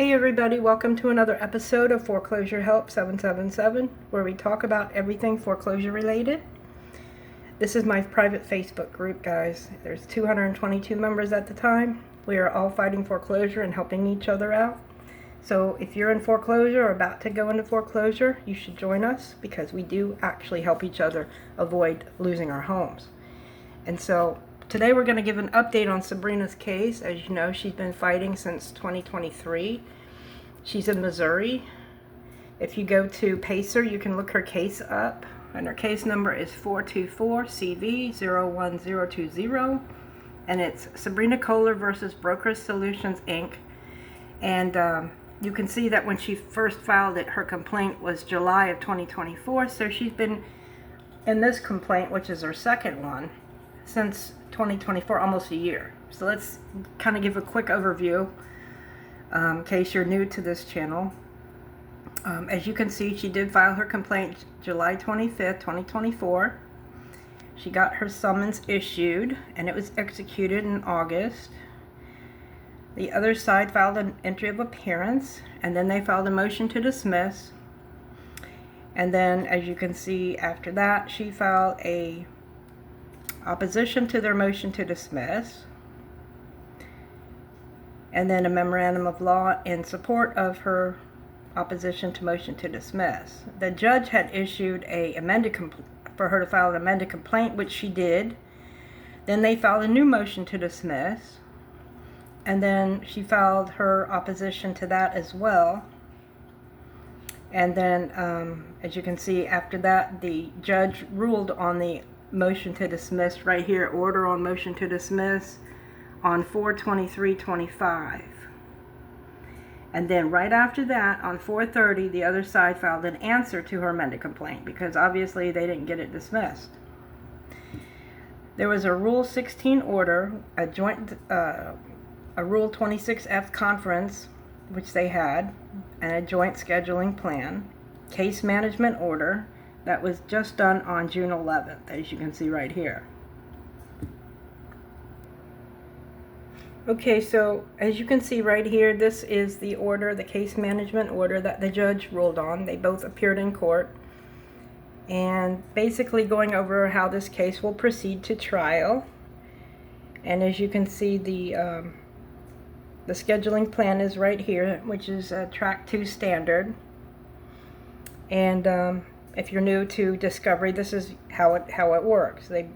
Hey everybody, welcome to another episode of Foreclosure Help 777, where we talk about everything foreclosure related. This is my private Facebook group, guys. There's 222 members at the time. We are all fighting foreclosure and helping each other out. So if you're in foreclosure or about to go into foreclosure, you should join us because we do actually help each other avoid losing our homes. And so today we're going to give an update on Sabrina'S case. As you know, she's been fighting since 2023. She's in Missouri. If you go to Pacer, you can look her case up. And her case number is 424CV01020. And it's Sabrina Kohler versus Brokers Solutions, Inc. And you can see that when she first filed it, her complaint was July of 2024. So she's been in this complaint, which is her second one, since 2024, almost a year. So let's kind of give a quick overview in case you're new to this channel. As you can see, she did file her complaint July 25th, 2024. She got her summons issued and it was executed in August. The other side filed an entry of appearance and then they filed a motion to dismiss. And then, as you can see, after that, she filed a opposition to their motion to dismiss, and then a memorandum of law in support of her opposition to motion to dismiss. The judge had issued a for her to file an amended complaint, which she did. Then they filed a new motion to dismiss, and then she filed her opposition to that as well. And then, as you can see, after that, the judge ruled on the motion to dismiss right here, order on motion to dismiss on 4/23/25. And then right after that, on 4/30, the other side filed an answer to her amended complaint because obviously they didn't get it dismissed. There was a Rule 16 order, a Rule 26F conference, which they had, and a joint scheduling plan, case management order, that was just done on June 11th, as you can see right here. Okay, so as you can see right here, this is the order, the case management order that the judge ruled on. They both appeared in court, and basically going over how this case will proceed to trial. And as you can see, the scheduling plan is right here, which is Track 2 standard. And if you're new to discovery, this is how it works. They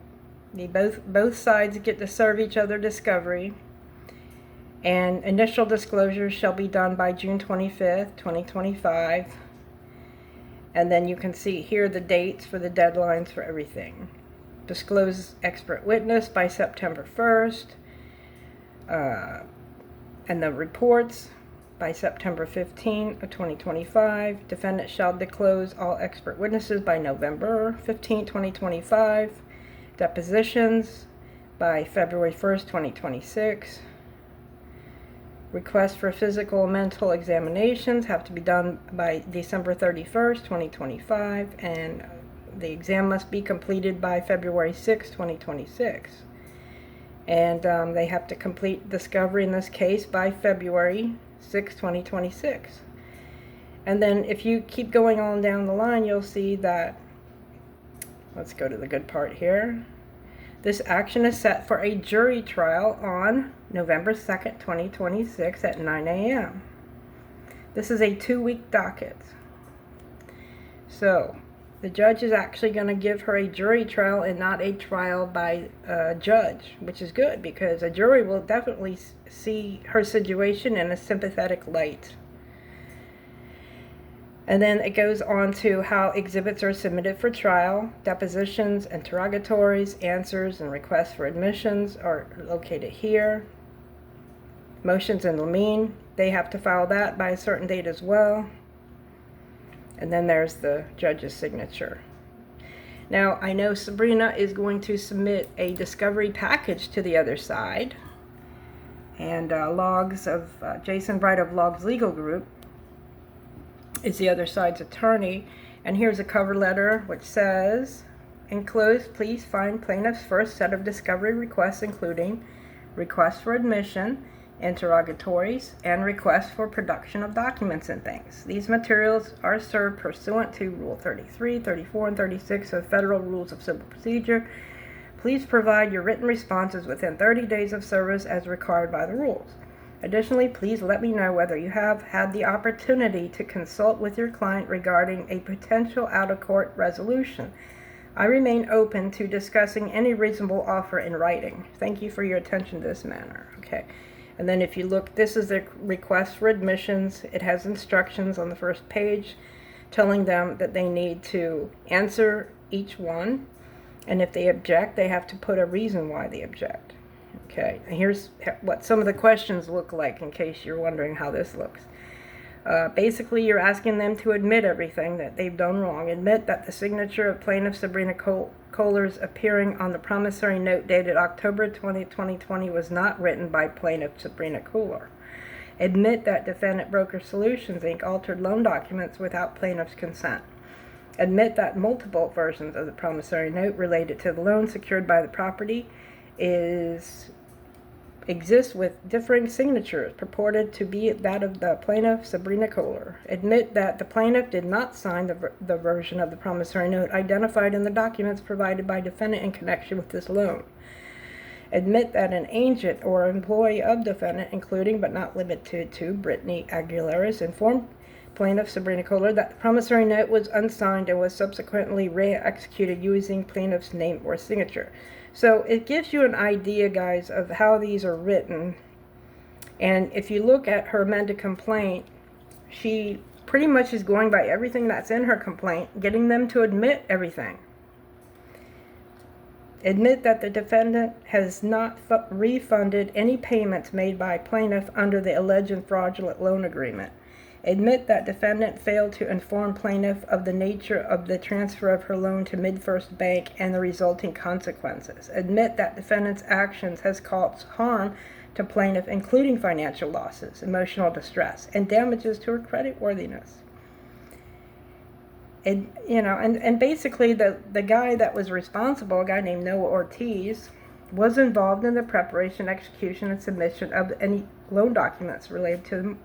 both sides get to serve each other discovery, and initial disclosures shall be done by June 25th, 2025. And then you can see here the dates for the deadlines for everything. Disclose expert witness by September 1st, and the reports by September 15 of 2025. Defendant shall disclose all expert witnesses by November 15, 2025. Depositions by February 1st, 2026. Requests for physical and mental examinations have to be done by December 31st, 2025. And the exam must be completed by February 6, 2026. And they have to complete discovery in this case by February 6, 2026. And then if you keep going on down the line, you'll see that, let's go to the good part here. This action is set for a jury trial on November 2nd, 2026 at 9 a.m. This is a 2-week docket. So the judge is actually going to give her a jury trial and not a trial by a judge, which is good because a jury will definitely see her situation in a sympathetic light. And then it goes on to how exhibits are submitted for trial. Depositions, interrogatories, answers, and requests for admissions are located here. Motions in limine, they have to file that by a certain date as well. And then there's the judge's signature. Now, I know Sabrina is going to submit a discovery package to the other side. And Logs of Jason Bright of Logs Legal Group is the other side's attorney. And here's a cover letter which says, enclosed, please find plaintiff's first set of discovery requests, including request for admission, interrogatories, and requests for production of documents and things. These materials are served pursuant to Rule 33, 34, and 36 of Federal Rules of Civil Procedure. Please provide your written responses within 30 days of service as required by the rules. Additionally, please let me know whether you have had the opportunity to consult with your client regarding a potential out-of-court resolution. I remain open to discussing any reasonable offer in writing. Thank you for your attention to this matter. Okay. And then if you look, this is the request for admissions. It has instructions on the first page telling them that they need to answer each one. And if they object, they have to put a reason why they object. Okay, and here's what some of the questions look like in case you're wondering how this looks. Basically, you're asking them to admit everything that they've done wrong. Admit that the signature of plaintiff Sabrina Kohler's appearing on the promissory note dated October 20, 2020 was not written by plaintiff Sabrina Kohler. Admit that defendant Broker Solutions, Inc. altered loan documents without plaintiff's consent. Admit that multiple versions of the promissory note related to the loan secured by the property exists with differing signatures purported to be that of the plaintiff Sabrina Kohler. Admit that the plaintiff did not sign the version of the promissory note identified in the documents provided by defendant in connection with this loan. Admit that an agent or employee of defendant, including but not limited to Brittany Aguilera's, informed plaintiff Sabrina Kohler that the promissory note was unsigned and was subsequently re-executed using plaintiff's name or signature. So it gives you an idea, guys, of how these are written. And if you look at her amended complaint, she pretty much is going by everything that's in her complaint, getting them to admit everything. Admit that the defendant has not refunded any payments made by plaintiff under the alleged fraudulent loan agreement. Admit that defendant failed to inform plaintiff of the nature of the transfer of her loan to MidFirst Bank and the resulting consequences. Admit that defendant's actions has caused harm to plaintiff, including financial losses, emotional distress, and damages to her creditworthiness. And basically the guy that was responsible, a guy named Noah Ortiz, was involved in the preparation, execution, and submission of any loan documents related to the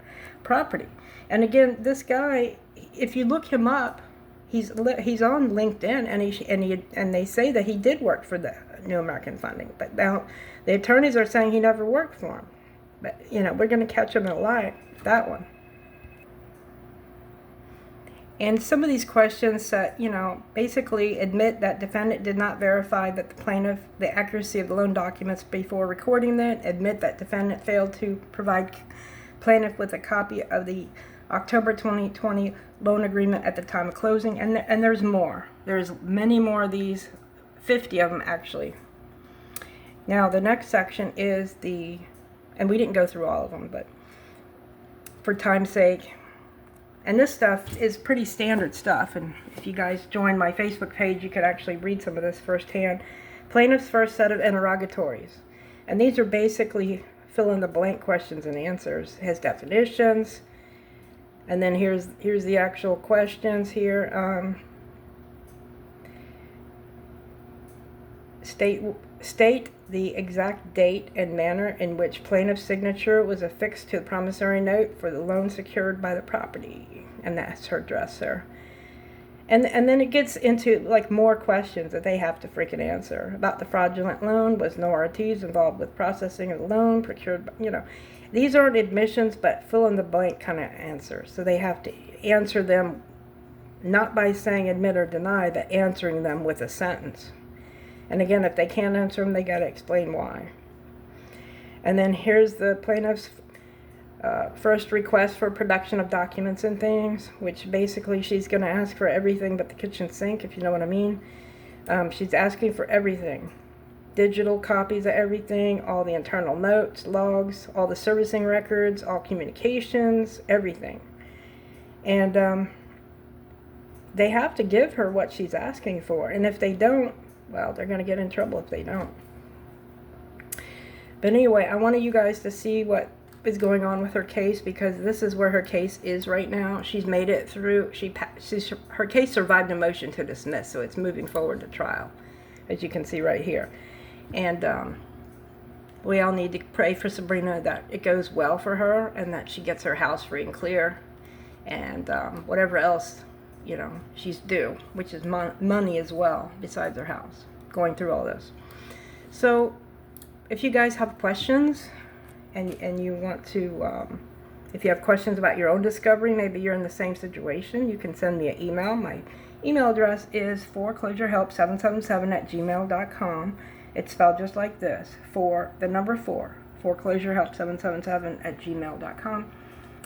property. And again, this guy, if you look him up, he's on LinkedIn, and they say that he did work for the New American Funding. But now the attorneys are saying he never worked for him. But we're going to catch him in a lie, that one. And some of these questions, basically admit that defendant did not verify that the accuracy of the loan documents before recording them. Admit that defendant failed to provide plaintiff with a copy of the October 2020 loan agreement at the time of closing. And there's more. There's many more of these, 50 of them actually. Now the next section is and we didn't go through all of them, but for time's sake. And this stuff is pretty standard stuff, and if you guys join my Facebook page, you could actually read some of this firsthand. Plaintiff's first set of interrogatories. And these are basically fill-in-the-blank questions and answers. It has definitions, and then here's the actual questions here. State the exact date and manner in which plaintiff's signature was affixed to the promissory note for the loan secured by the property. And that's her address there. And then it gets into more questions that they have to freaking answer. About the fraudulent loan, was Noah Ortiz involved with processing of the loan procured by, these aren't admissions, but fill in the blank kind of answers. So they have to answer them not by saying admit or deny, but answering them with a sentence. And again, if they can't answer them, they got to explain why. And then here's the plaintiff's first request for production of documents and things, which basically she's going to ask for everything but the kitchen sink, if you know what I mean. She's asking for everything. Digital copies of everything, all the internal notes, logs, all the servicing records, all communications, everything. And they have to give her what she's asking for. And if they don't, well, they're going to get in trouble if they don't. But anyway, I wanted you guys to see what is going on with her case, because this is where her case is right now. She's made it through. Her case survived a motion to dismiss, so it's moving forward to trial, as you can see right here. And We all need to pray for Sabrina that it goes well for her and that she gets her house free and clear, and whatever else, you know, she's due, which is money as well, besides her house, going through all this. So if you guys have questions and you want to, if you have questions about your own discovery, maybe you're in the same situation, you can send me an email. My email address is foreclosurehelp777@gmail.com. It's spelled just like this, foreclosurehelp777@gmail.com.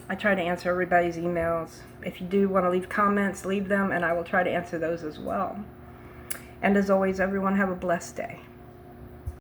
I try to answer everybody's emails. If you do want to leave comments, leave them, and I will try to answer those as well. And as always, everyone have a blessed day.